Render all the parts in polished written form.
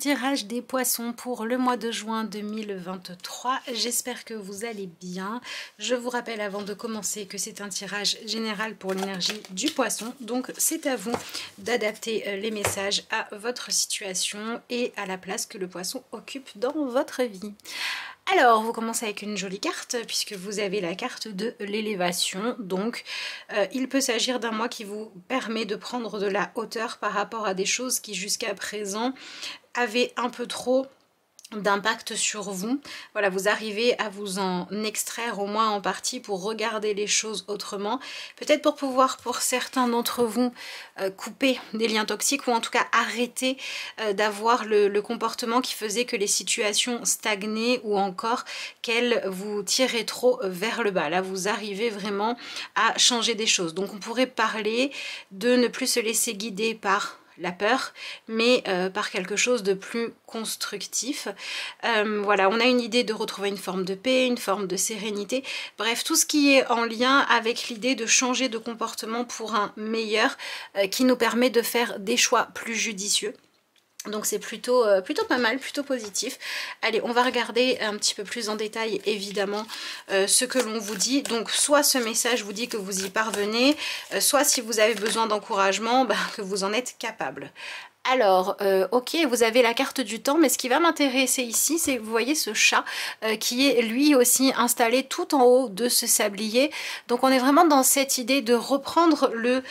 tirage des poissons pour le mois de juin 2023. J'espère que vous allez bien. Je vous rappelle avant de commencer que c'est un tirage général pour l'énergie du poisson. Donc c'est à vous d'adapter les messages à votre situation et à la place que le poisson occupe dans votre vie. Alors, vous commencez avec une jolie carte puisque vous avez la carte de l'élévation. Donc, il peut s'agir d'un mois qui vous permet de prendre de la hauteur par rapport à des choses qui jusqu'à présent avaient un peu trop d'impact sur vous. Voilà, vous arrivez à vous en extraire au moins en partie pour regarder les choses autrement, peut-être pour pouvoir pour certains d'entre vous couper des liens toxiques ou en tout cas arrêter d'avoir le comportement qui faisait que les situations stagnaient ou encore qu'elles vous tiraient trop vers le bas. Là vous arrivez vraiment à changer des choses, donc on pourrait parler de ne plus se laisser guider par la peur, mais par quelque chose de plus constructif. Voilà, on a une idée de retrouver une forme de paix, une forme de sérénité, bref, tout ce qui est en lien avec l'idée de changer de comportement pour un meilleur, qui nous permet de faire des choix plus judicieux. Donc c'est plutôt pas mal, plutôt positif. Allez, on va regarder un petit peu plus en détail évidemment ce que l'on vous dit. Donc soit ce message vous dit que vous y parvenez, soit si vous avez besoin d'encouragement, que vous en êtes capable. Alors, ok, vous avez la carte du temps, mais ce qui va m'intéresser ici, c'est vous voyez ce chat qui est lui aussi installé tout en haut de ce sablier. Donc on est vraiment dans cette idée de reprendre le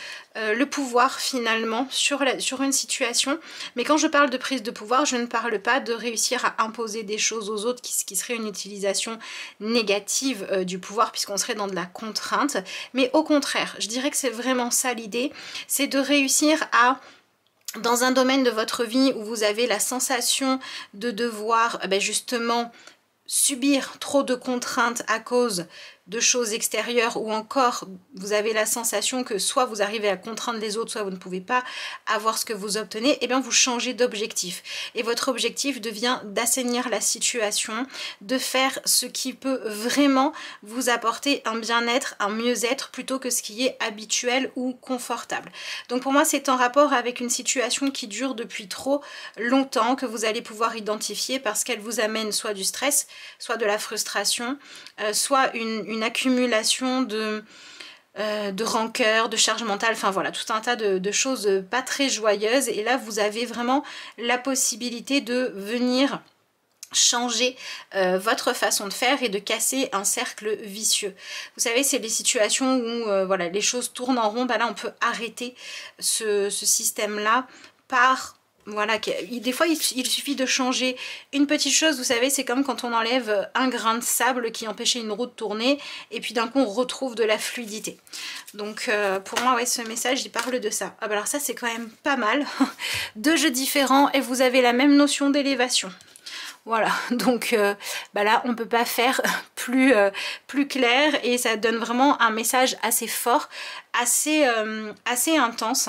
pouvoir finalement sur une situation. Mais quand je parle de prise de pouvoir, je ne parle pas de réussir à imposer des choses aux autres qui serait une utilisation négative du pouvoir puisqu'on serait dans de la contrainte. Mais au contraire, je dirais que c'est vraiment ça l'idée, c'est de réussir à, dans un domaine de votre vie où vous avez la sensation de devoir justement subir trop de contraintes à cause de choses extérieures ou encore vous avez la sensation que soit vous arrivez à contraindre les autres, soit vous ne pouvez pas avoir ce que vous obtenez, et bien vous changez d'objectif. Et votre objectif devient d'assainir la situation, de faire ce qui peut vraiment vous apporter un bien-être, un mieux-être plutôt que ce qui est habituel ou confortable. Donc pour moi c'est en rapport avec une situation qui dure depuis trop longtemps que vous allez pouvoir identifier parce qu'elle vous amène soit du stress, soit de la frustration, soit une accumulation de rancœur, de charge mentale, enfin voilà, tout un tas de choses pas très joyeuses. Et là vous avez vraiment la possibilité de venir changer votre façon de faire et de casser un cercle vicieux. Vous savez, c'est des situations où voilà, les choses tournent en rond. Là on peut arrêter ce système là par... Voilà, des fois il suffit de changer une petite chose, vous savez, c'est comme quand on enlève un grain de sable qui empêchait une roue de tourner et puis d'un coup on retrouve de la fluidité. Donc pour moi, ouais, ce message il parle de ça. Ah bah alors ça c'est quand même pas mal. Deux jeux différents et vous avez la même notion d'élévation. Voilà, donc là on peut pas faire plus clair et ça donne vraiment un message assez fort, assez intense.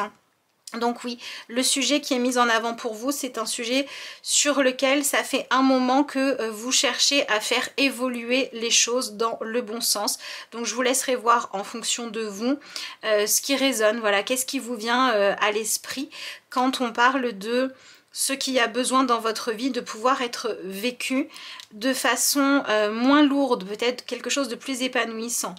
Donc oui, le sujet qui est mis en avant pour vous, c'est un sujet sur lequel ça fait un moment que vous cherchez à faire évoluer les choses dans le bon sens. Donc je vous laisserai voir en fonction de vous ce qui résonne, voilà, qu'est-ce qui vous vient à l'esprit quand on parle de ce qui a besoin dans votre vie de pouvoir être vécu de façon moins lourde, peut-être quelque chose de plus épanouissant.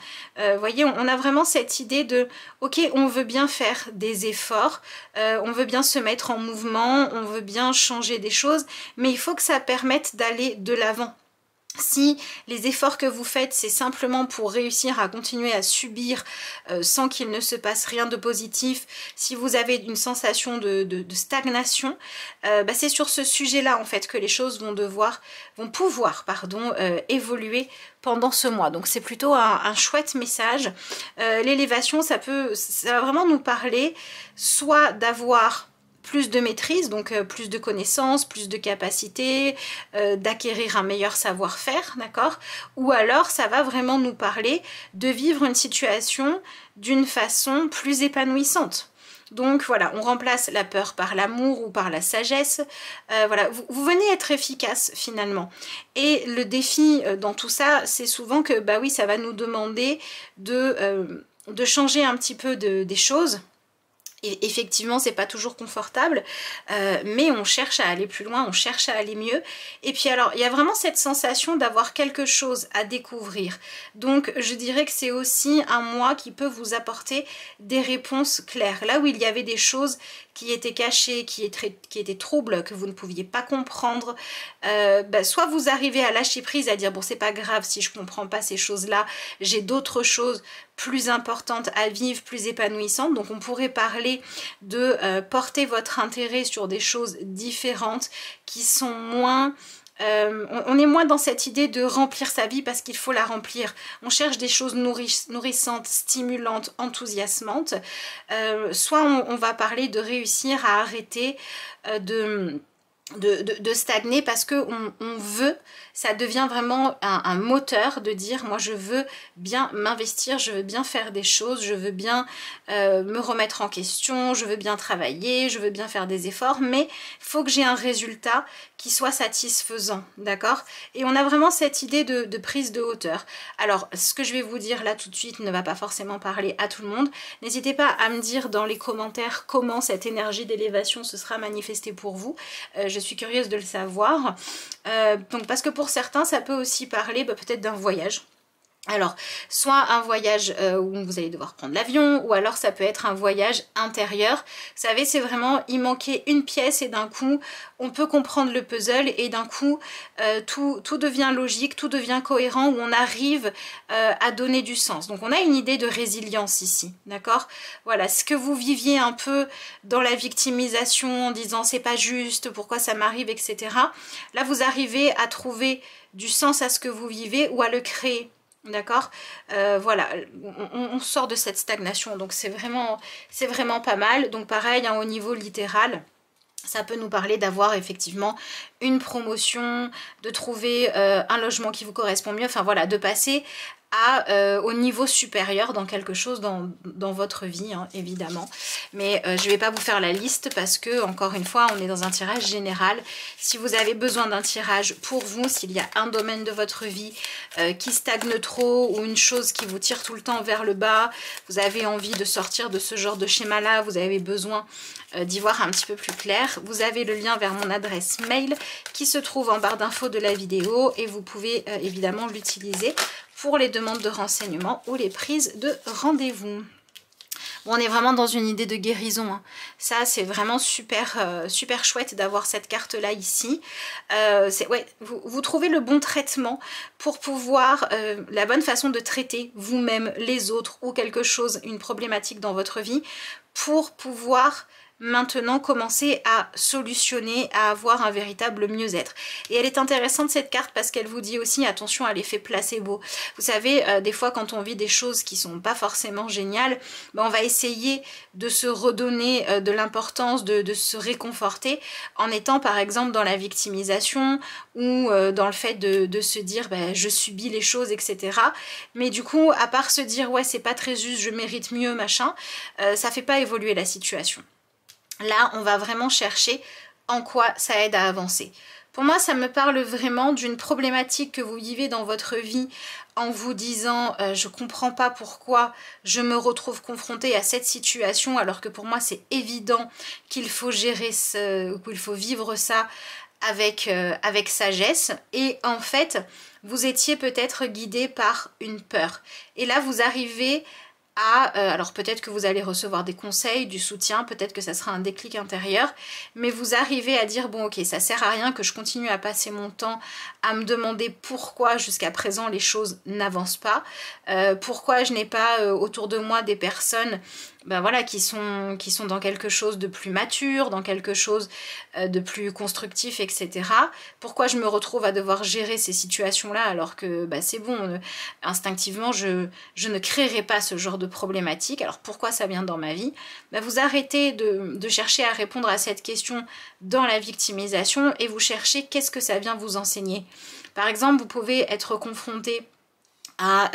Voyez, on a vraiment cette idée de ok, on veut bien faire des efforts, on veut bien se mettre en mouvement, on veut bien changer des choses, mais il faut que ça permette d'aller de l'avant. Si les efforts que vous faites, c'est simplement pour réussir à continuer à subir sans qu'il ne se passe rien de positif, si vous avez une sensation de stagnation, c'est sur ce sujet-là en fait que les choses vont pouvoir évoluer pendant ce mois. Donc c'est plutôt un chouette message. L'élévation, ça va vraiment nous parler soit d'avoir plus de maîtrise, donc plus de connaissances, plus de capacités, d'acquérir un meilleur savoir-faire, d'accord? Ou alors ça va vraiment nous parler de vivre une situation d'une façon plus épanouissante. Donc voilà, on remplace la peur par l'amour ou par la sagesse. Voilà, vous venez être efficace finalement. Et le défi dans tout ça, c'est souvent que, oui, ça va nous demander de changer un petit peu des choses. Et effectivement, c'est pas toujours confortable, mais on cherche à aller plus loin, on cherche à aller mieux. Et puis alors, il y a vraiment cette sensation d'avoir quelque chose à découvrir. Donc, je dirais que c'est aussi un mois qui peut vous apporter des réponses claires. Là où il y avait des choses qui étaient cachées, qui étaient troubles, que vous ne pouviez pas comprendre, soit vous arrivez à lâcher prise, à dire bon, c'est pas grave si je comprends pas ces choses-là, j'ai d'autres choses plus importantes à vivre, plus épanouissantes. Donc on pourrait parler de porter votre intérêt sur des choses différentes qui sont moins... on est moins dans cette idée de remplir sa vie parce qu'il faut la remplir. On cherche des choses nourrissantes, stimulantes, enthousiasmantes. Soit on va parler de réussir à arrêter de stagner parce que on veut, ça devient vraiment un moteur de dire moi je veux bien m'investir, je veux bien faire des choses, je veux bien me remettre en question, je veux bien travailler, je veux bien faire des efforts, mais il faut que j'ai un résultat qui soit satisfaisant, d'accord? Et on a vraiment cette idée de prise de hauteur. Alors ce que je vais vous dire là tout de suite ne va pas forcément parler à tout le monde. N'hésitez pas à me dire dans les commentaires comment cette énergie d'élévation se sera manifestée pour vous. Je suis curieuse de le savoir. Donc parce que pour certains, ça peut aussi parler peut-être d'un voyage. Alors, soit un voyage où vous allez devoir prendre l'avion, ou alors ça peut être un voyage intérieur. Vous savez, c'est vraiment, il manquait une pièce et d'un coup, on peut comprendre le puzzle et d'un coup, tout devient logique, tout devient cohérent, où on arrive à donner du sens. Donc on a une idée de résilience ici, d'accord? Voilà, ce que vous viviez un peu dans la victimisation en disant c'est pas juste, pourquoi ça m'arrive, etc. Là, vous arrivez à trouver du sens à ce que vous vivez ou à le créer. D'accord, voilà, on sort de cette stagnation, donc c'est vraiment pas mal. Donc pareil, hein, au niveau littéral, ça peut nous parler d'avoir effectivement une promotion, de trouver un logement qui vous correspond mieux, enfin voilà, de passer au niveau supérieur dans quelque chose dans votre vie, hein, évidemment. Mais je ne vais pas vous faire la liste parce que, encore une fois, on est dans un tirage général. Si vous avez besoin d'un tirage pour vous, s'il y a un domaine de votre vie qui stagne trop ou une chose qui vous tire tout le temps vers le bas, vous avez envie de sortir de ce genre de schéma-là, vous avez besoin d'y voir un petit peu plus clair, vous avez le lien vers mon adresse mail qui se trouve en barre d'infos de la vidéo et vous pouvez évidemment l'utiliser pour les demandes de renseignements ou les prises de rendez-vous. Bon, on est vraiment dans une idée de guérison, hein. Ça c'est vraiment super, super chouette d'avoir cette carte là ici. Ouais, vous trouvez le bon traitement pour pouvoir, la bonne façon de traiter vous-même, les autres ou quelque chose, une problématique dans votre vie pour pouvoir maintenant commencer à solutionner, à avoir un véritable mieux-être. Et elle est intéressante cette carte parce qu'elle vous dit aussi attention à l'effet placebo. Vous savez, des fois quand on vit des choses qui sont pas forcément géniales, on va essayer de se redonner de l'importance, de se réconforter en étant par exemple dans la victimisation ou dans le fait de se dire je subis les choses, etc. Mais du coup, à part se dire ouais c'est pas très juste, je mérite mieux, machin, ça fait pas évoluer la situation. Là, on va vraiment chercher en quoi ça aide à avancer. Pour moi, ça me parle vraiment d'une problématique que vous vivez dans votre vie en vous disant je comprends pas pourquoi je me retrouve confrontée à cette situation alors que pour moi c'est évident qu'il faut gérer qu'il faut vivre ça avec sagesse. Et en fait, vous étiez peut-être guidé par une peur. Et là, vous arrivez alors peut-être que vous allez recevoir des conseils, du soutien, peut-être que ça sera un déclic intérieur, mais vous arrivez à dire bon ok, ça sert à rien que je continue à passer mon temps à me demander pourquoi jusqu'à présent les choses n'avancent pas, pourquoi je n'ai pas autour de moi des personnes voilà, qui sont dans quelque chose de plus mature, dans quelque chose de plus constructif, etc. Pourquoi je me retrouve à devoir gérer ces situations-là alors que c'est bon, instinctivement, je ne créerai pas ce genre de problématique. Alors pourquoi ça vient dans ma vie? Vous arrêtez de chercher à répondre à cette question dans la victimisation et vous cherchez qu'est-ce que ça vient vous enseigner. Par exemple, vous pouvez être confronté à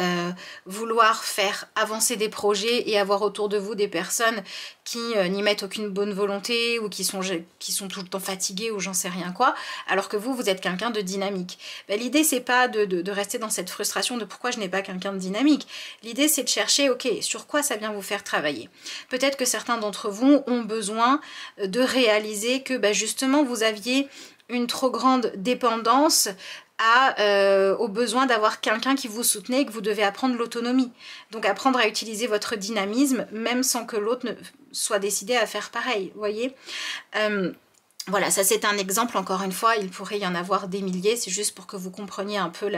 vouloir faire avancer des projets et avoir autour de vous des personnes qui n'y mettent aucune bonne volonté ou qui sont tout le temps fatiguées ou j'en sais rien quoi, alors que vous êtes quelqu'un de dynamique. Ben, l'idée c'est pas de rester dans cette frustration de pourquoi je n'ai pas quelqu'un de dynamique. L'idée c'est de chercher, ok, sur quoi ça vient vous faire travailler. Peut-être que certains d'entre vous ont besoin de réaliser que ben, justement vous aviez une trop grande dépendance au besoin d'avoir quelqu'un qui vous soutenait et que vous devez apprendre l'autonomie. Donc apprendre à utiliser votre dynamisme même sans que l'autre ne soit décidé à faire pareil, vous voyez. Voilà, ça c'est un exemple, encore une fois, il pourrait y en avoir des milliers, c'est juste pour que vous compreniez un peu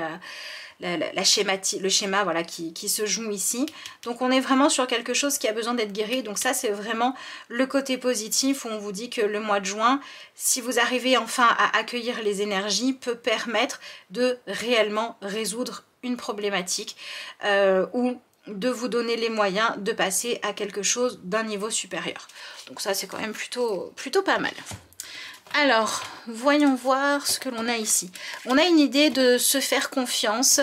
le schéma voilà, qui se joue ici. Donc on est vraiment sur quelque chose qui a besoin d'être guéri, donc ça c'est vraiment le côté positif où on vous dit que le mois de juin, si vous arrivez enfin à accueillir les énergies, peut permettre de réellement résoudre une problématique ou de vous donner les moyens de passer à quelque chose d'un niveau supérieur. Donc ça c'est quand même plutôt pas mal. Alors, voyons voir ce que l'on a ici. On a une idée de se faire confiance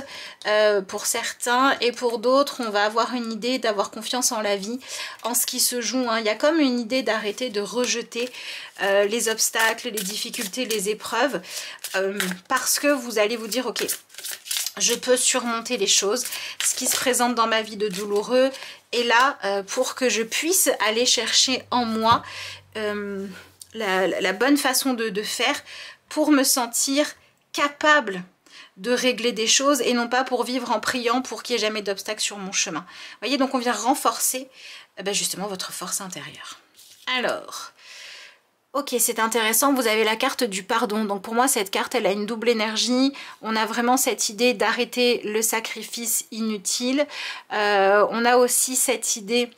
pour certains et pour d'autres, on va avoir une idée d'avoir confiance en la vie, en ce qui se joue. Hein. Il y a comme une idée d'arrêter de rejeter les obstacles, les difficultés, les épreuves, parce que vous allez vous dire, ok, je peux surmonter les choses, ce qui se présente dans ma vie de douloureux, et là, pour que je puisse aller chercher en moi la bonne façon de faire pour me sentir capable de régler des choses et non pas pour vivre en priant pour qu'il n'y ait jamais d'obstacle sur mon chemin. Vous voyez, donc on vient renforcer justement votre force intérieure. Alors, ok, c'est intéressant, vous avez la carte du pardon. Donc pour moi, cette carte, elle a une double énergie. On a vraiment cette idée d'arrêter le sacrifice inutile. On a aussi cette idée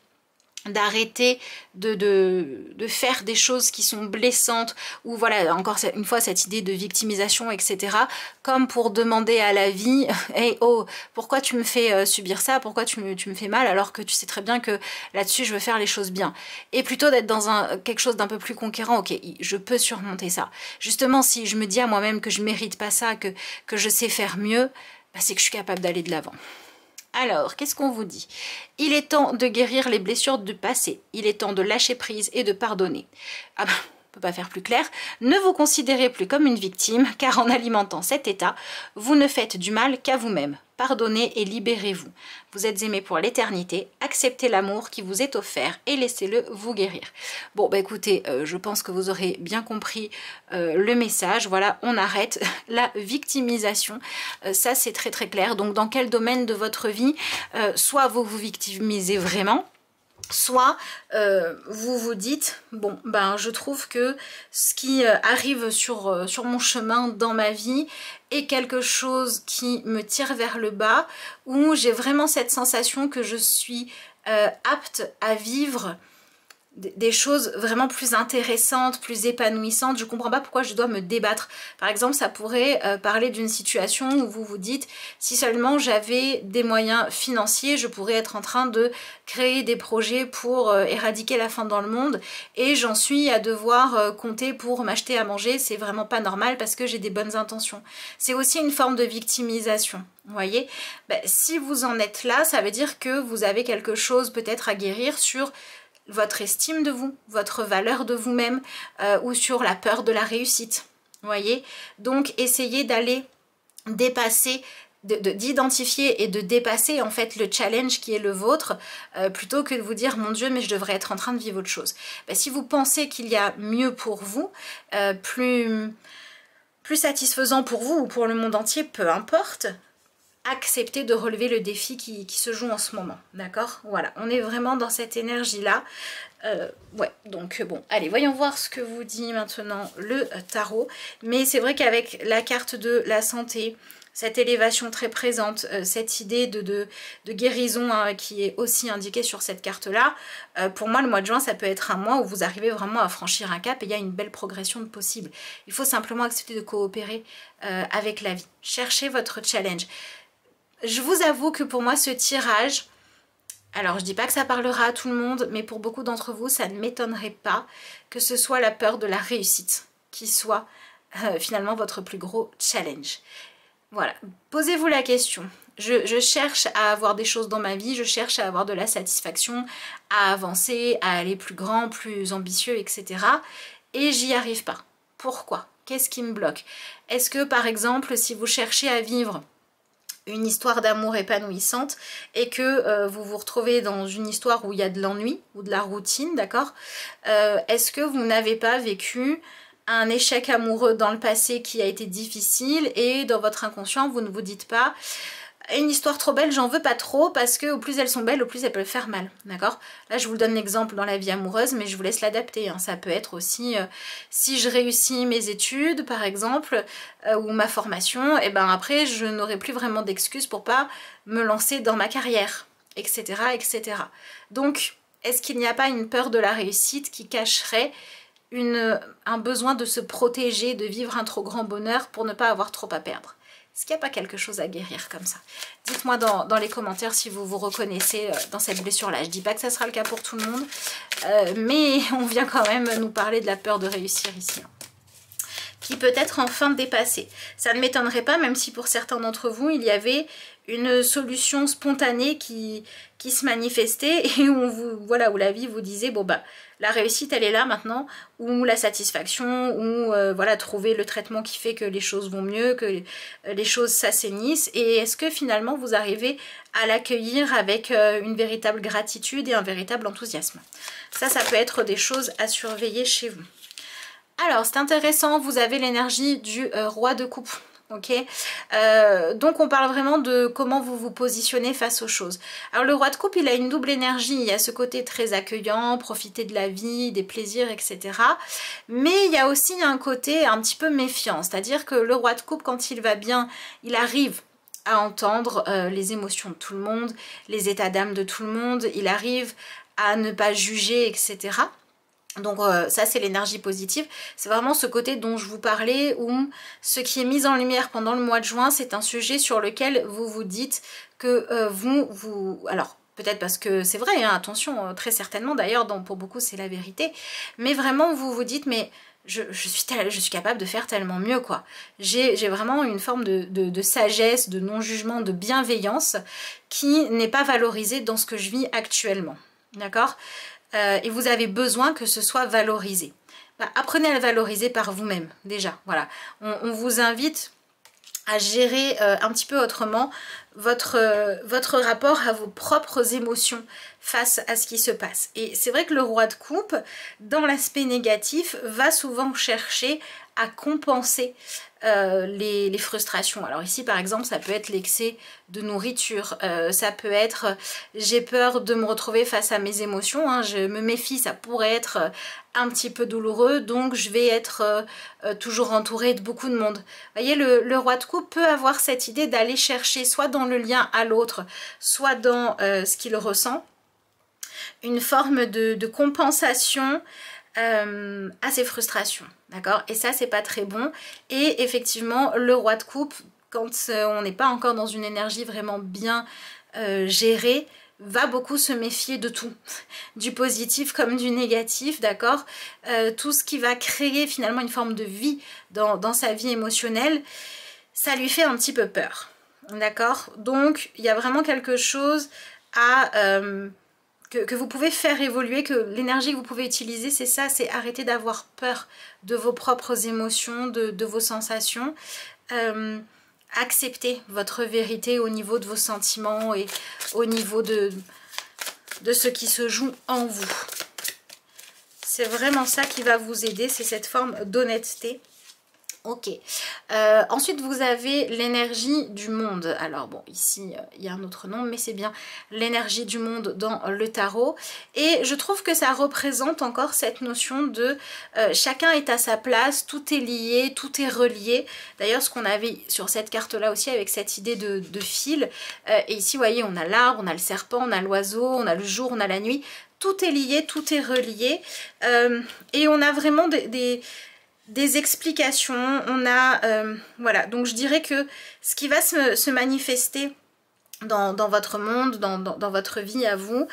d'arrêter de faire des choses qui sont blessantes, ou voilà, encore une fois cette idée de victimisation, etc. Comme pour demander à la vie, hey, oh, pourquoi tu me fais subir ça, pourquoi tu me fais mal, alors que tu sais très bien que là-dessus je veux faire les choses bien. Et plutôt d'être dans quelque chose d'un peu plus conquérant, ok, je peux surmonter ça. Justement, si je me dis à moi-même que je mérite pas ça, que je sais faire mieux, bah, c'est que je suis capable d'aller de l'avant. Alors, qu'est-ce qu'on vous dit? Il est temps de guérir les blessures du passé. Il est temps de lâcher prise et de pardonner. Ah ben, on peut pas faire plus clair. Ne vous considérez plus comme une victime, car en alimentant cet état, vous ne faites du mal qu'à vous-même. Pardonnez et libérez-vous. Vous êtes aimé pour l'éternité. Acceptez l'amour qui vous est offert et laissez-le vous guérir. Bon, bah écoutez, je pense que vous aurez bien compris le message. Voilà, on arrête la victimisation. Ça, c'est très très clair. Donc, dans quel domaine de votre vie, soit vous vous victimisez vraiment, soit vous vous dites, bon, ben je trouve que ce qui arrive sur mon chemin dans ma vie est quelque chose qui me tire vers le bas, où j'ai vraiment cette sensation que je suis apte à vivre des choses vraiment plus intéressantes, plus épanouissantes. Je ne comprends pas pourquoi je dois me débattre. Par exemple, ça pourrait parler d'une situation où vous vous dites, si seulement j'avais des moyens financiers, je pourrais être en train de créer des projets pour éradiquer la faim dans le monde, et j'en suis à devoir compter pour m'acheter à manger. C'est vraiment pas normal parce que j'ai des bonnes intentions. C'est aussi une forme de victimisation. Vous voyez, ben, si vous en êtes là, ça veut dire que vous avez quelque chose peut-être à guérir sur votre estime de vous, votre valeur de vous-même, ou sur la peur de la réussite. Vous voyez, donc essayez d'aller dépasser, d'identifier et de dépasser en fait le challenge qui est le vôtre, plutôt que de vous dire mon Dieu mais je devrais être en train de vivre autre chose. Ben, si vous pensez qu'il y a mieux pour vous, plus satisfaisant pour vous ou pour le monde entier, peu importe, accepter de relever le défi qui se joue en ce moment, d'accord? Voilà, on est vraiment dans cette énergie-là. Ouais, donc bon, allez, voyons voir ce que vous dit maintenant le tarot. Mais c'est vrai qu'avec la carte de la santé, cette élévation très présente, cette idée de guérison hein, qui est aussi indiquée sur cette carte-là, pour moi, le mois de juin, ça peut être un mois où vous arrivez vraiment à franchir un cap et il y a une belle progression de possible. Il faut simplement accepter de coopérer avec la vie. Cherchez votre challenge. Je vous avoue que pour moi ce tirage, alors je dis pas que ça parlera à tout le monde, mais pour beaucoup d'entre vous ça ne m'étonnerait pas que ce soit la peur de la réussite qui soit finalement votre plus gros challenge. Voilà, posez-vous la question, Je cherche à avoir des choses dans ma vie, je cherche à avoir de la satisfaction, à avancer, à aller plus grand, plus ambitieux, etc. Et j'y arrive pas. Pourquoi? Qu'est-ce qui me bloque? Est-ce que par exemple, si vous cherchez à vivre une histoire d'amour épanouissante et que vous vous retrouvez dans une histoire où il y a de l'ennui ou de la routine, d'accord, est-ce que vous n'avez pas vécu un échec amoureux dans le passé qui a été difficile et dans votre inconscient vous ne vous dites pas une histoire trop belle, j'en veux pas trop parce que au plus elles sont belles, au plus elles peuvent faire mal, d'accord? Là je vous donne l'exemple dans la vie amoureuse, mais je vous laisse l'adapter, hein. Ça peut être aussi si je réussis mes études par exemple ou ma formation, et ben après je n'aurai plus vraiment d'excuses pour pas me lancer dans ma carrière, etc., etc. Donc est-ce qu'il n'y a pas une peur de la réussite qui cacherait un besoin de se protéger, de vivre un trop grand bonheur pour ne pas avoir trop à perdre? Est-ce qu'il n'y a pas quelque chose à guérir comme ça? Dites-moi dans les commentaires si vous vous reconnaissez dans cette blessure-là. Je ne dis pas que ça sera le cas pour tout le monde, mais on vient quand même nous parler de la peur de réussir ici, hein, qui peut être enfin dépassée. Ça ne m'étonnerait pas, même si pour certains d'entre vous, il y avait une solution spontanée qui se manifestait et où, voilà, où la vie vous disait, bon bah, la réussite elle est là maintenant, ou la satisfaction, ou voilà, trouver le traitement qui fait que les choses vont mieux, que les choses s'assainissent. Et est-ce que finalement vous arrivez à l'accueillir avec une véritable gratitude et un véritable enthousiasme? Ça peut être des choses à surveiller chez vous. Alors c'est intéressant, vous avez l'énergie du roi de coupe. Ok, donc on parle vraiment de comment vous vous positionnez face aux choses. Alors le roi de coupe, il a une double énergie, il y a ce côté très accueillant, profiter de la vie, des plaisirs, etc. Mais il y a aussi un côté un petit peu méfiant, c'est-à-dire que le roi de coupe, quand il va bien, il arrive à entendre les émotions de tout le monde, les états d'âme de tout le monde, il arrive à ne pas juger, etc. Donc ça c'est l'énergie positive, c'est vraiment ce côté dont je vous parlais où ce qui est mis en lumière pendant le mois de juin, c'est un sujet sur lequel vous vous dites que alors peut-être parce que c'est vrai, hein, attention, très certainement d'ailleurs, pour beaucoup c'est la vérité, mais vraiment vous vous dites mais je suis capable de faire tellement mieux quoi. J'ai vraiment une forme de sagesse, de non-jugement, de bienveillance qui n'est pas valorisée dans ce que je vis actuellement, d'accord ? Et vous avez besoin que ce soit valorisé. Bah, apprenez à le valoriser par vous-même déjà. Voilà, on vous invite à gérer un petit peu autrement votre rapport à vos propres émotions face à ce qui se passe. Et c'est vrai que le roi de coupe, dans l'aspect négatif, va souvent chercher à compenser les frustrations. Alors ici par exemple ça peut être l'excès de nourriture, ça peut être j'ai peur de me retrouver face à mes émotions, hein, je me méfie, ça pourrait être un petit peu douloureux, donc je vais être toujours entourée de beaucoup de monde. Vous voyez, le roi de coupe peut avoir cette idée d'aller chercher soit dans le lien à l'autre, soit dans ce qu'il ressent, une forme de compensation à ses frustrations, d'accord? Et ça c'est pas très bon. Et effectivement le roi de coupe, quand on n'est pas encore dans une énergie vraiment bien gérée, va beaucoup se méfier de tout, du positif comme du négatif, d'accord? Tout ce qui va créer finalement une forme de vie dans sa vie émotionnelle, ça lui fait un petit peu peur, d'accord? Donc il y a vraiment quelque chose à que vous pouvez faire évoluer, que l'énergie que vous pouvez utiliser, c'est ça, c'est arrêter d'avoir peur de vos propres émotions, de vos sensations. Accepter votre vérité au niveau de vos sentiments et au niveau de ce qui se joue en vous. C'est vraiment ça qui va vous aider, c'est cette forme d'honnêteté. Ok, ensuite vous avez l'énergie du monde. Alors bon, ici il y a un autre nom, mais c'est bien l'énergie du monde dans le tarot. Et je trouve que ça représente encore cette notion de chacun est à sa place, tout est lié, tout est relié. D'ailleurs ce qu'on avait sur cette carte là aussi avec cette idée de fil. Et ici vous voyez on a l'arbre, on a le serpent, on a l'oiseau, on a le jour, on a la nuit. Tout est lié, tout est relié. Et on a vraiment des explications, on a, voilà, donc je dirais que ce qui va se manifester dans votre monde, dans votre vie à vous,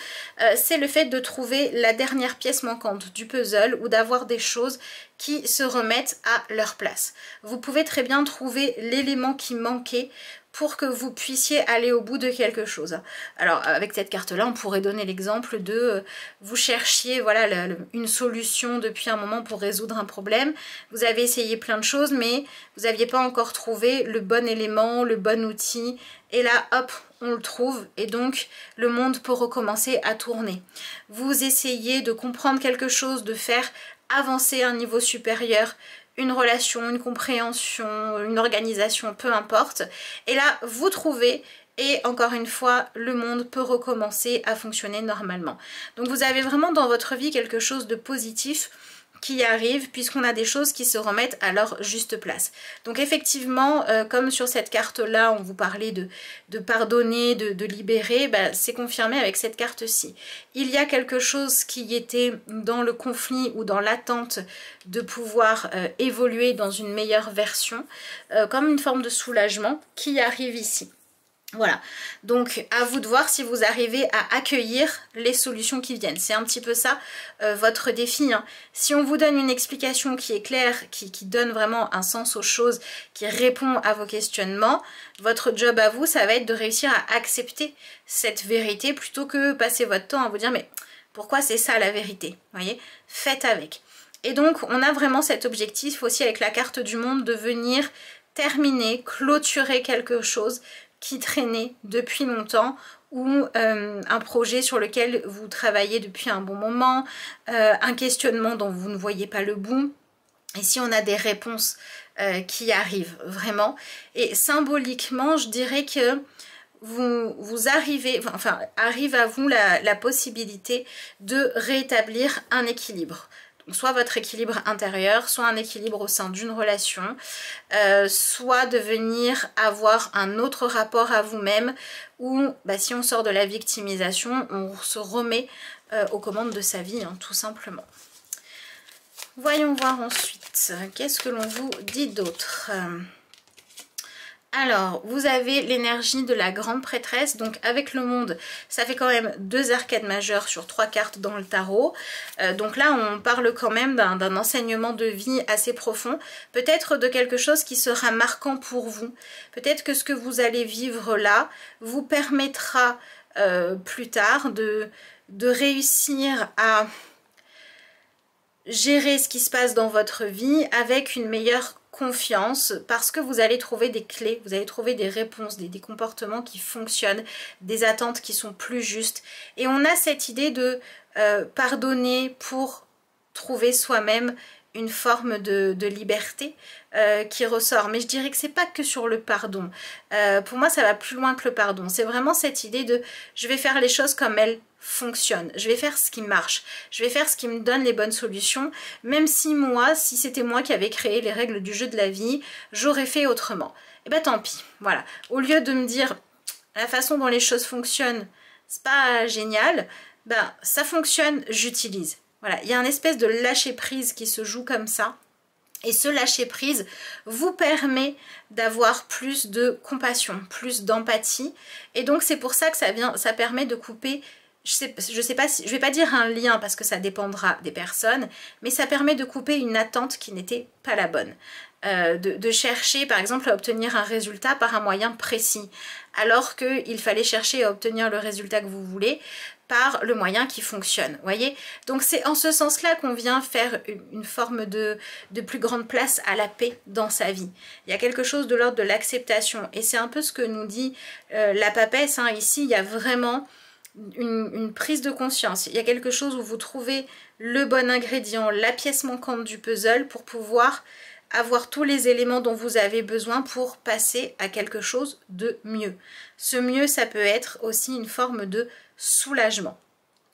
c'est le fait de trouver la dernière pièce manquante du puzzle ou d'avoir des choses qui se remettent à leur place. Vous pouvez très bien trouver l'élément qui manquait pour que vous puissiez aller au bout de quelque chose. Alors avec cette carte-là, on pourrait donner l'exemple de vous cherchiez voilà, une solution depuis un moment pour résoudre un problème. Vous avez essayé plein de choses, mais vous n'aviez pas encore trouvé le bon élément, le bon outil. Et là, hop, on le trouve et donc le monde peut recommencer à tourner. Vous essayez de comprendre quelque chose, de faire avancer à un niveau supérieur, une relation, une compréhension, une organisation, peu importe. Et là, vous trouvez, et encore une fois, le monde peut recommencer à fonctionner normalement. Donc vous avez vraiment dans votre vie quelque chose de positif qui arrive, puisqu'on a des choses qui se remettent à leur juste place. Donc effectivement, comme sur cette carte-là, on vous parlait de pardonner, de libérer, bah, c'est confirmé avec cette carte-ci. Il y a quelque chose qui était dans le conflit ou dans l'attente de pouvoir évoluer dans une meilleure version, comme une forme de soulagement qui arrive ici. Voilà, donc à vous de voir si vous arrivez à accueillir les solutions qui viennent. C'est un petit peu ça votre défi, hein. Si on vous donne une explication qui est claire, qui donne vraiment un sens aux choses, qui répond à vos questionnements, votre job à vous, ça va être de réussir à accepter cette vérité plutôt que passer votre temps à vous dire mais pourquoi c'est ça la vérité, vous voyez, faites avec. Et donc on a vraiment cet objectif aussi avec la carte du monde de venir terminer, clôturer quelque chose qui traînait depuis longtemps ou un projet sur lequel vous travaillez depuis un bon moment, un questionnement dont vous ne voyez pas le bout. Ici on a des réponses qui arrivent vraiment et symboliquement je dirais que vous arrivez, enfin arrive à vous la possibilité de rétablir un équilibre. Soit votre équilibre intérieur, soit un équilibre au sein d'une relation, soit de venir avoir un autre rapport à vous-même où bah, si on sort de la victimisation, on se remet aux commandes de sa vie, hein, tout simplement. Voyons voir ensuite, qu'est-ce que l'on vous dit d'autre ? Alors, vous avez l'énergie de la grande prêtresse, donc avec le monde, ça fait quand même 2 arcades majeures sur 3 cartes dans le tarot. Donc là, on parle quand même d'un enseignement de vie assez profond, peut-être de quelque chose qui sera marquant pour vous. Peut-être que ce que vous allez vivre là vous permettra plus tard de réussir à gérer ce qui se passe dans votre vie avec une meilleure confiance parce que vous allez trouver des clés, vous allez trouver des réponses, des comportements qui fonctionnent, des attentes qui sont plus justes. Et on a cette idée de pardonner pour trouver soi-même une forme de liberté qui ressort. Mais je dirais que c'est pas que sur le pardon. Pour moi, ça va plus loin que le pardon. C'est vraiment cette idée de je vais faire les choses comme elles fonctionnent. Je vais faire ce qui marche. Je vais faire ce qui me donne les bonnes solutions. Même si moi, si c'était moi qui avais créé les règles du jeu de la vie, j'aurais fait autrement. Et ben tant pis. Voilà. Au lieu de me dire la façon dont les choses fonctionnent, c'est pas génial, ben ça fonctionne, j'utilise. Voilà, il y a une espèce de lâcher prise qui se joue comme ça. Et ce lâcher prise vous permet d'avoir plus de compassion, plus d'empathie. Et donc c'est pour ça que ça permet de couper, je sais pas si, je vais pas dire un lien parce que ça dépendra des personnes, mais ça permet de couper une attente qui n'était pas la bonne. De chercher par exemple à obtenir un résultat par un moyen précis, alors qu'il fallait chercher à obtenir le résultat que vous voulez par le moyen qui fonctionne, voyez. Donc c'est en ce sens-là qu'on vient faire une forme de plus grande place à la paix dans sa vie. Il y a quelque chose de l'ordre de l'acceptation et c'est un peu ce que nous dit la papesse, hein. Ici il y a vraiment une prise de conscience, il y a quelque chose où vous trouvez le bon ingrédient, la pièce manquante du puzzle pour pouvoir avoir tous les éléments dont vous avez besoin pour passer à quelque chose de mieux. Ce mieux, ça peut être aussi une forme de soulagement.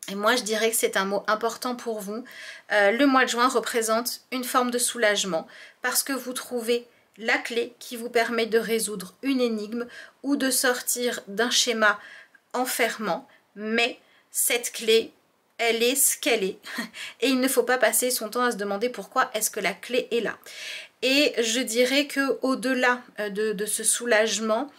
Et moi, je dirais que c'est un mot important pour vous. Le mois de juin représente une forme de soulagement parce que vous trouvez la clé qui vous permet de résoudre une énigme ou de sortir d'un schéma enfermant. Mais cette clé, elle est ce qu'elle est. Et il ne faut pas passer son temps à se demander pourquoi est-ce que la clé est là. Et je dirais qu'au-delà de ce soulagement,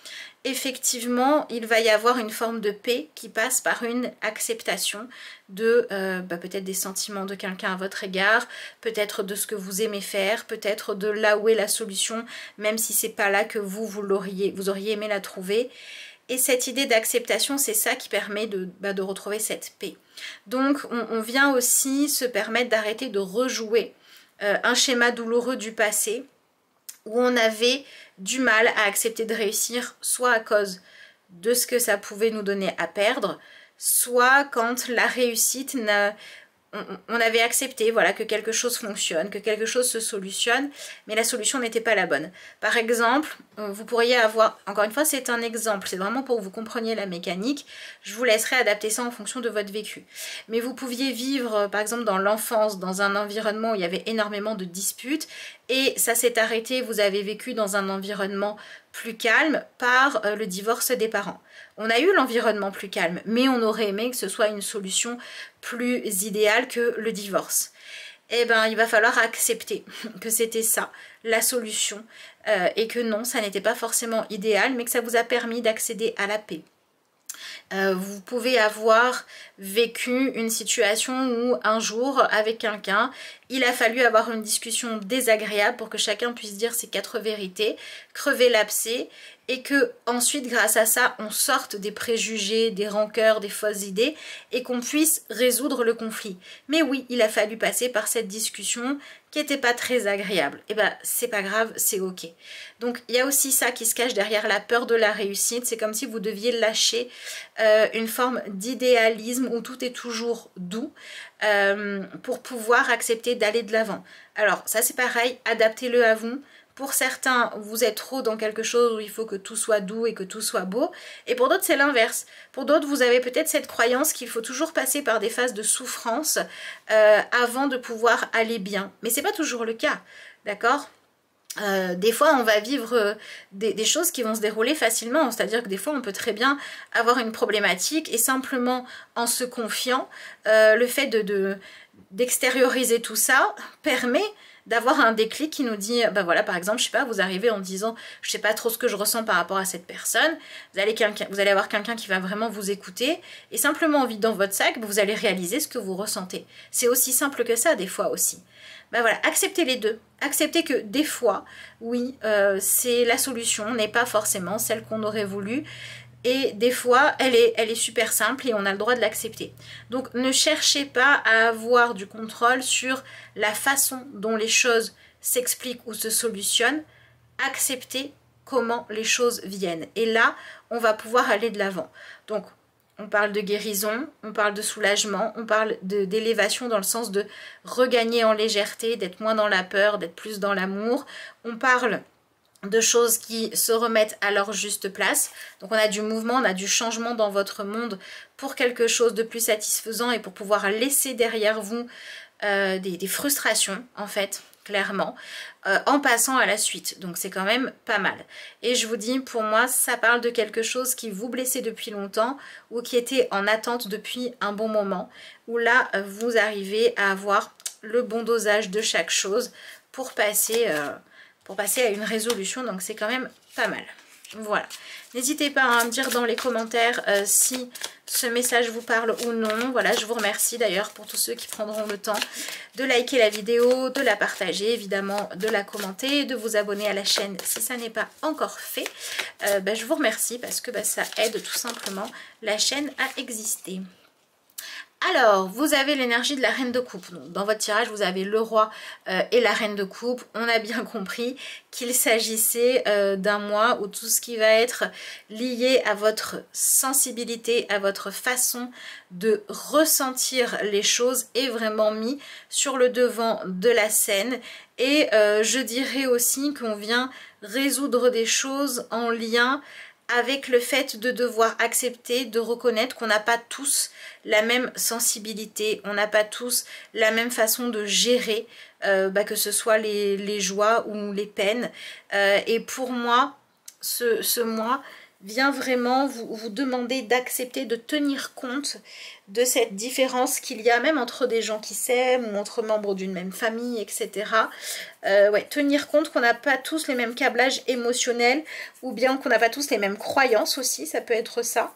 effectivement, il va y avoir une forme de paix qui passe par une acceptation de peut-être des sentiments de quelqu'un à votre égard, peut-être de ce que vous aimez faire, peut-être de là où est la solution, même si c'est pas là que vous auriez aimé la trouver. Et cette idée d'acceptation, c'est ça qui permet de retrouver cette paix. Donc on vient aussi se permettre d'arrêter de rejouer un schéma douloureux du passé, où on avait du mal à accepter de réussir, soit à cause de ce que ça pouvait nous donner à perdre, soit quand la réussite, on avait accepté voilà, que quelque chose fonctionne, que quelque chose se solutionne, mais la solution n'était pas la bonne. Par exemple, vous pourriez avoir, encore une fois c'est un exemple, c'est vraiment pour que vous compreniez la mécanique, je vous laisserai adapter ça en fonction de votre vécu. Mais vous pouviez vivre par exemple dans l'enfance, dans un environnement où il y avait énormément de disputes, et ça s'est arrêté, vous avez vécu dans un environnement plus calme par le divorce des parents. On a eu l'environnement plus calme, mais on aurait aimé que ce soit une solution plus idéale que le divorce. Eh bien, il va falloir accepter que c'était ça, la solution, et que non, ça n'était pas forcément idéal, mais que ça vous a permis d'accéder à la paix. Vous pouvez avoir vécu une situation où un jour avec quelqu'un il a fallu avoir une discussion désagréable pour que chacun puisse dire ses 4 vérités, crever l'abcès, et que ensuite grâce à ça on sorte des préjugés, des rancœurs, des fausses idées et qu'on puisse résoudre le conflit. Mais oui, il a fallu passer par cette discussion qui n'était pas très agréable. Et ben c'est pas grave, c'est ok. Donc il y a aussi ça qui se cache derrière la peur de la réussite. C'est comme si vous deviez lâcher une forme d'idéalisme où tout est toujours doux pour pouvoir accepter d'aller de l'avant. Alors ça c'est pareil, adaptez-le à vous. Pour certains, vous êtes trop dans quelque chose où il faut que tout soit doux et que tout soit beau. Et pour d'autres, c'est l'inverse. Pour d'autres, vous avez peut-être cette croyance qu'il faut toujours passer par des phases de souffrance avant de pouvoir aller bien. Mais c'est pas toujours le cas, d'accord ? Des fois on va vivre des choses qui vont se dérouler facilement, c'est-à-dire que des fois on peut très bien avoir une problématique et simplement en se confiant, le fait d'extérioriser tout ça permet d'avoir un déclic qui nous dit, bah voilà par exemple, je sais pas, vous arrivez en disant, je sais pas trop ce que je ressens par rapport à cette personne, vous allez avoir quelqu'un qui va vraiment vous écouter, et simplement en vidant votre sac, vous allez réaliser ce que vous ressentez. C'est aussi simple que ça des fois aussi. Ben voilà, acceptez les deux. Acceptez que des fois, oui, c'est la solution, n'est pas forcément celle qu'on aurait voulu. Et des fois, elle est super simple et on a le droit de l'accepter. Donc ne cherchez pas à avoir du contrôle sur la façon dont les choses s'expliquent ou se solutionnent. Acceptez comment les choses viennent. Et là, on va pouvoir aller de l'avant. Donc, on parle de guérison, on parle de soulagement, on parle d'élévation dans le sens de regagner en légèreté, d'être moins dans la peur, d'être plus dans l'amour. On parle de choses qui se remettent à leur juste place. Donc on a du mouvement, on a du changement dans votre monde pour quelque chose de plus satisfaisant et pour pouvoir laisser derrière vous des frustrations en fait, clairement, en passant à la suite. Donc c'est quand même pas mal. Et je vous dis, pour moi, ça parle de quelque chose qui vous blessait depuis longtemps ou qui était en attente depuis un bon moment, où là, vous arrivez à avoir le bon dosage de chaque chose pour passer à une résolution. Donc c'est quand même pas mal. Voilà. N'hésitez pas à me dire dans les commentaires si ce message vous parle ou non. Voilà, je vous remercie d'ailleurs pour tous ceux qui prendront le temps de liker la vidéo, de la partager, évidemment de la commenter, de vous abonner à la chaîne si ça n'est pas encore fait. Je vous remercie parce que ça aide tout simplement la chaîne à exister. Alors, vous avez l'énergie de la reine de coupe. Donc, dans votre tirage, vous avez le roi et la reine de coupe. On a bien compris qu'il s'agissait d'un mois où tout ce qui va être lié à votre sensibilité, à votre façon de ressentir les choses est vraiment mis sur le devant de la scène. Et je dirais aussi qu'on vient résoudre des choses en lien avec le fait de devoir accepter, de reconnaître qu'on n'a pas tous la même sensibilité, on n'a pas tous la même façon de gérer, que ce soit les joies ou les peines. Et pour moi, ce mois vient vraiment vous demander d'accepter, de tenir compte de cette différence qu'il y a même entre des gens qui s'aiment ou entre membres d'une même famille, etc. Ouais, tenir compte qu'on n'a pas tous les mêmes câblages émotionnels ou bien qu'on n'a pas tous les mêmes croyances aussi, ça peut être ça,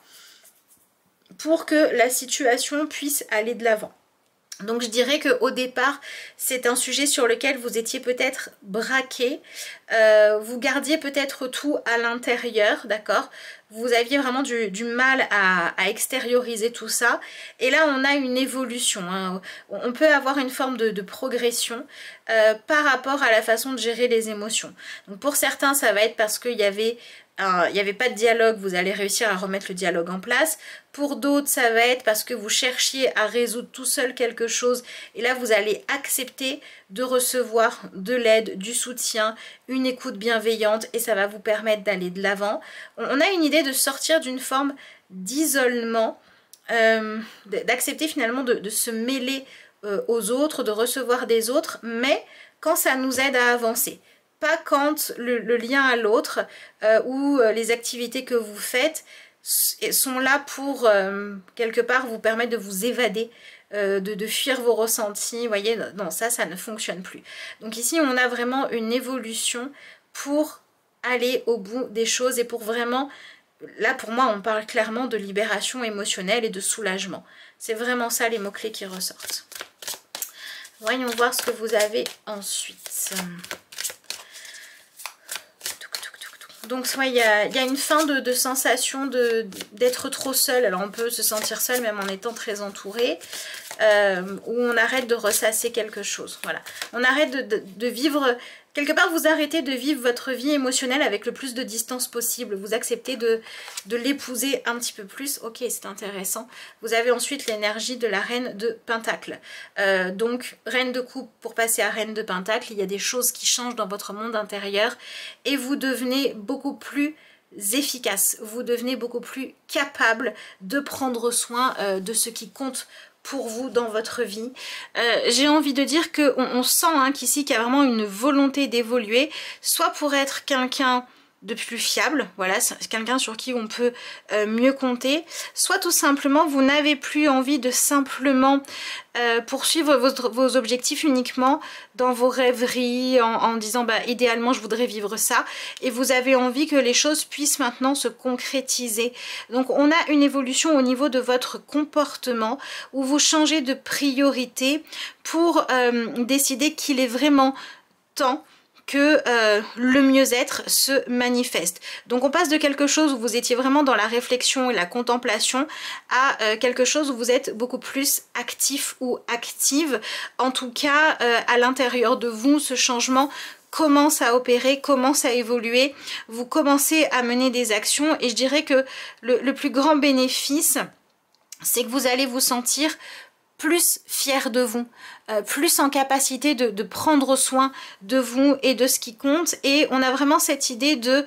pour que la situation puisse aller de l'avant. Donc je dirais qu'au départ, c'est un sujet sur lequel vous étiez peut-être braqué, vous gardiez peut-être tout à l'intérieur, d'accord? Vous aviez vraiment du mal à extérioriser tout ça. Et là, on a une évolution, hein. On peut avoir une forme de progression par rapport à la façon de gérer les émotions. Donc pour certains, ça va être parce qu'il y avait... il n'y avait pas de dialogue, vous allez réussir à remettre le dialogue en place. Pour d'autres, ça va être parce que vous cherchiez à résoudre tout seul quelque chose. Et là, vous allez accepter de recevoir de l'aide, du soutien, une écoute bienveillante. Et ça va vous permettre d'aller de l'avant. On a une idée de sortir d'une forme d'isolement, d'accepter finalement de se mêler aux autres, de recevoir des autres, mais quand ça nous aide à avancer. Pas quand le lien à l'autre ou les activités que vous faites sont là pour quelque part vous permettre de vous évader, de fuir vos ressentis. Vous voyez, non, ça ne fonctionne plus. Donc ici, on a vraiment une évolution pour aller au bout des choses et pour vraiment... Là, pour moi, on parle clairement de libération émotionnelle et de soulagement. C'est vraiment ça les mots-clés qui ressortent. Voyons voir ce que vous avez ensuite. Donc soit il y a une fin de sensation d'être trop seul. Alors on peut se sentir seul même en étant très entouré. Où on arrête de ressasser quelque chose. Voilà. On arrête de vivre... Quelque part, vous arrêtez de vivre votre vie émotionnelle avec le plus de distance possible. Vous acceptez de l'épouser un petit peu plus. Ok, c'est intéressant. Vous avez ensuite l'énergie de la reine de Pentacle. Donc, reine de coupe pour passer à reine de Pentacle. Il y a des choses qui changent dans votre monde intérieur. Et vous devenez beaucoup plus efficace. Vous devenez beaucoup plus capable de prendre soin de ce qui compte pour vous dans votre vie. J'ai envie de dire qu'on sent hein, qu'ici qu'il y a vraiment une volonté d'évoluer, soit pour être quelqu'un de plus fiable, voilà, c'est quelqu'un sur qui on peut mieux compter, soit tout simplement vous n'avez plus envie de simplement poursuivre vos objectifs uniquement dans vos rêveries en disant bah idéalement je voudrais vivre ça, et vous avez envie que les choses puissent maintenant se concrétiser. Donc on a une évolution au niveau de votre comportement où vous changez de priorité pour décider qu'il est vraiment temps que le mieux-être se manifeste. Donc on passe de quelque chose où vous étiez vraiment dans la réflexion et la contemplation à quelque chose où vous êtes beaucoup plus actif ou active. En tout cas, à l'intérieur de vous, ce changement commence à opérer, commence à évoluer. Vous commencez à mener des actions et je dirais que le plus grand bénéfice, c'est que vous allez vous sentir plus fier de vous, plus en capacité de prendre soin de vous et de ce qui compte. Et on a vraiment cette idée de...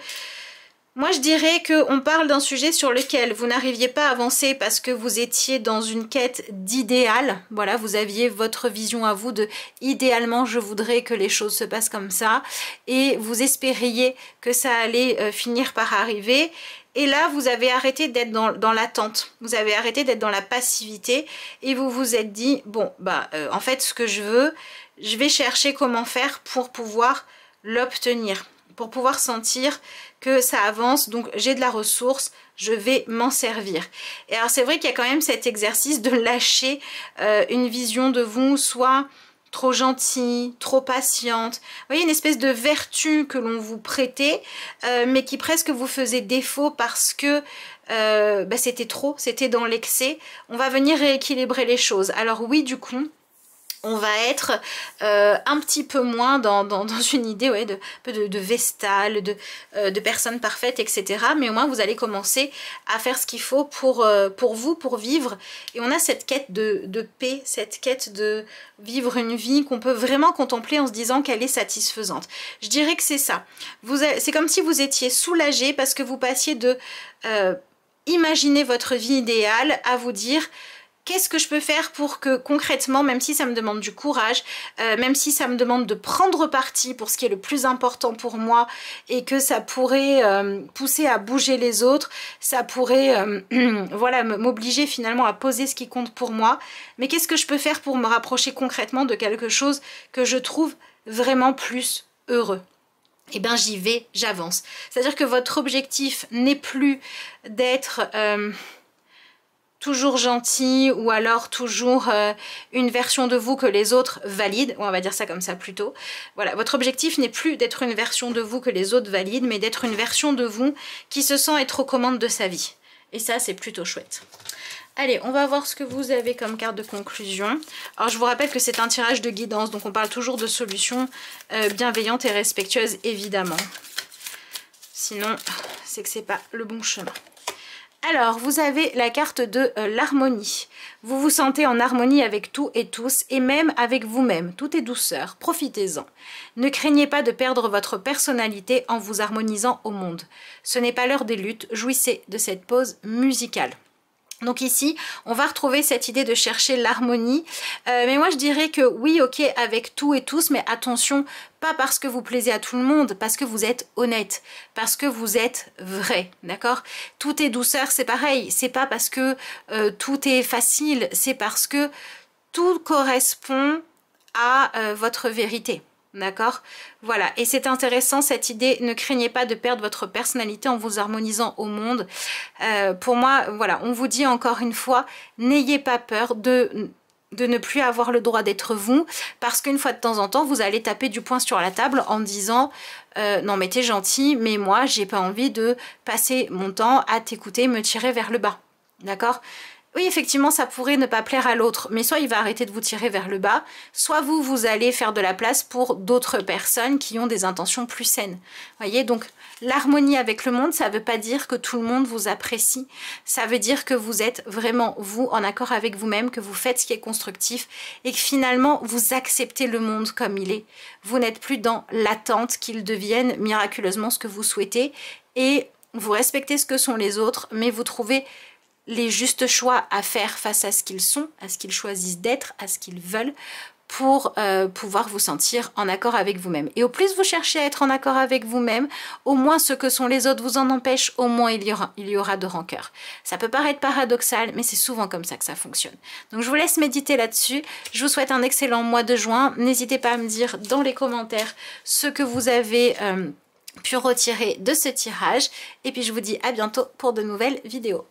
Moi je dirais qu'on parle d'un sujet sur lequel vous n'arriviez pas à avancer parce que vous étiez dans une quête d'idéal. Voilà, vous aviez votre vision à vous de idéalement je voudrais que les choses se passent comme ça. Et vous espériez que ça allait finir par arriver. Et là, vous avez arrêté d'être dans l'attente, vous avez arrêté d'être dans la passivité et vous vous êtes dit, bon, bah, en fait, ce que je veux, je vais chercher comment faire pour pouvoir l'obtenir, pour pouvoir sentir que ça avance, donc j'ai de la ressource, je vais m'en servir. Et alors, c'est vrai qu'il y a quand même cet exercice de lâcher une vision de vous, soit trop gentille, trop patiente. Vous voyez, une espèce de vertu que l'on vous prêtait, mais qui presque vous faisait défaut parce que bah, c'était trop, c'était dans l'excès. On va venir rééquilibrer les choses. Alors oui, du coup, on va être un petit peu moins dans une idée ouais, de vestale, de personnes parfaites, etc. Mais au moins, vous allez commencer à faire ce qu'il faut pour vous, pour vivre. Et on a cette quête de paix, cette quête de vivre une vie qu'on peut vraiment contempler en se disant qu'elle est satisfaisante. Je dirais que c'est ça. C'est comme si vous étiez soulagé parce que vous passiez de imaginer votre vie idéale à vous dire... qu'est-ce que je peux faire pour que concrètement, même si ça me demande du courage, même si ça me demande de prendre parti pour ce qui est le plus important pour moi et que ça pourrait pousser à bouger les autres, ça pourrait voilà, m'obliger finalement à poser ce qui compte pour moi, mais qu'est-ce que je peux faire pour me rapprocher concrètement de quelque chose que je trouve vraiment plus heureux? Eh bien j'y vais, j'avance. C'est-à-dire que votre objectif n'est plus d'être toujours gentil ou alors toujours une version de vous que les autres valident, on va dire ça comme ça plutôt. Voilà, votre objectif n'est plus d'être une version de vous que les autres valident, mais d'être une version de vous qui se sent être aux commandes de sa vie. Et ça, c'est plutôt chouette. Allez, on va voir ce que vous avez comme carte de conclusion. Alors, je vous rappelle que c'est un tirage de guidance, donc on parle toujours de solutions bienveillantes et respectueuses, évidemment. Sinon, c'est que c'est pas le bon chemin. Alors, vous avez la carte de l'harmonie. Vous vous sentez en harmonie avec tout et tous, et même avec vous-même. Tout est douceur, profitez-en. Ne craignez pas de perdre votre personnalité en vous harmonisant au monde. Ce n'est pas l'heure des luttes, jouissez de cette pause musicale. Donc ici, on va retrouver cette idée de chercher l'harmonie. Mais moi, je dirais que oui, ok, avec tout et tous, mais attention, pas parce que vous plaisez à tout le monde, parce que vous êtes honnête, parce que vous êtes vrai, d'accord? Tout est douceur, c'est pareil. C'est pas parce que tout est facile, c'est parce que tout correspond à votre vérité. D'accord? Voilà, et c'est intéressant cette idée, ne craignez pas de perdre votre personnalité en vous harmonisant au monde. Pour moi, voilà, on vous dit encore une fois, n'ayez pas peur de ne plus avoir le droit d'être vous, parce qu'une fois de temps en temps, vous allez taper du poing sur la table en disant non mais t'es gentil, mais moi j'ai pas envie de passer mon temps à t'écouter, me tirer vers le bas. D'accord? Oui, effectivement, ça pourrait ne pas plaire à l'autre, mais soit il va arrêter de vous tirer vers le bas, soit vous allez faire de la place pour d'autres personnes qui ont des intentions plus saines. Voyez, donc l'harmonie avec le monde, ça ne veut pas dire que tout le monde vous apprécie, ça veut dire que vous êtes vraiment vous, en accord avec vous-même, que vous faites ce qui est constructif et que finalement vous acceptez le monde comme il est. Vous n'êtes plus dans l'attente qu'il devienne miraculeusement ce que vous souhaitez et vous respectez ce que sont les autres, mais vous trouvez les justes choix à faire face à ce qu'ils sont, à ce qu'ils choisissent d'être, à ce qu'ils veulent, pour pouvoir vous sentir en accord avec vous-même. Et au plus vous cherchez à être en accord avec vous-même, au moins ce que sont les autres vous en empêche, au moins il y aura de rancœur. Ça peut paraître paradoxal, mais c'est souvent comme ça que ça fonctionne. Donc je vous laisse méditer là-dessus. Je vous souhaite un excellent mois de juin. N'hésitez pas à me dire dans les commentaires ce que vous avez pu retirer de ce tirage. Et puis je vous dis à bientôt pour de nouvelles vidéos.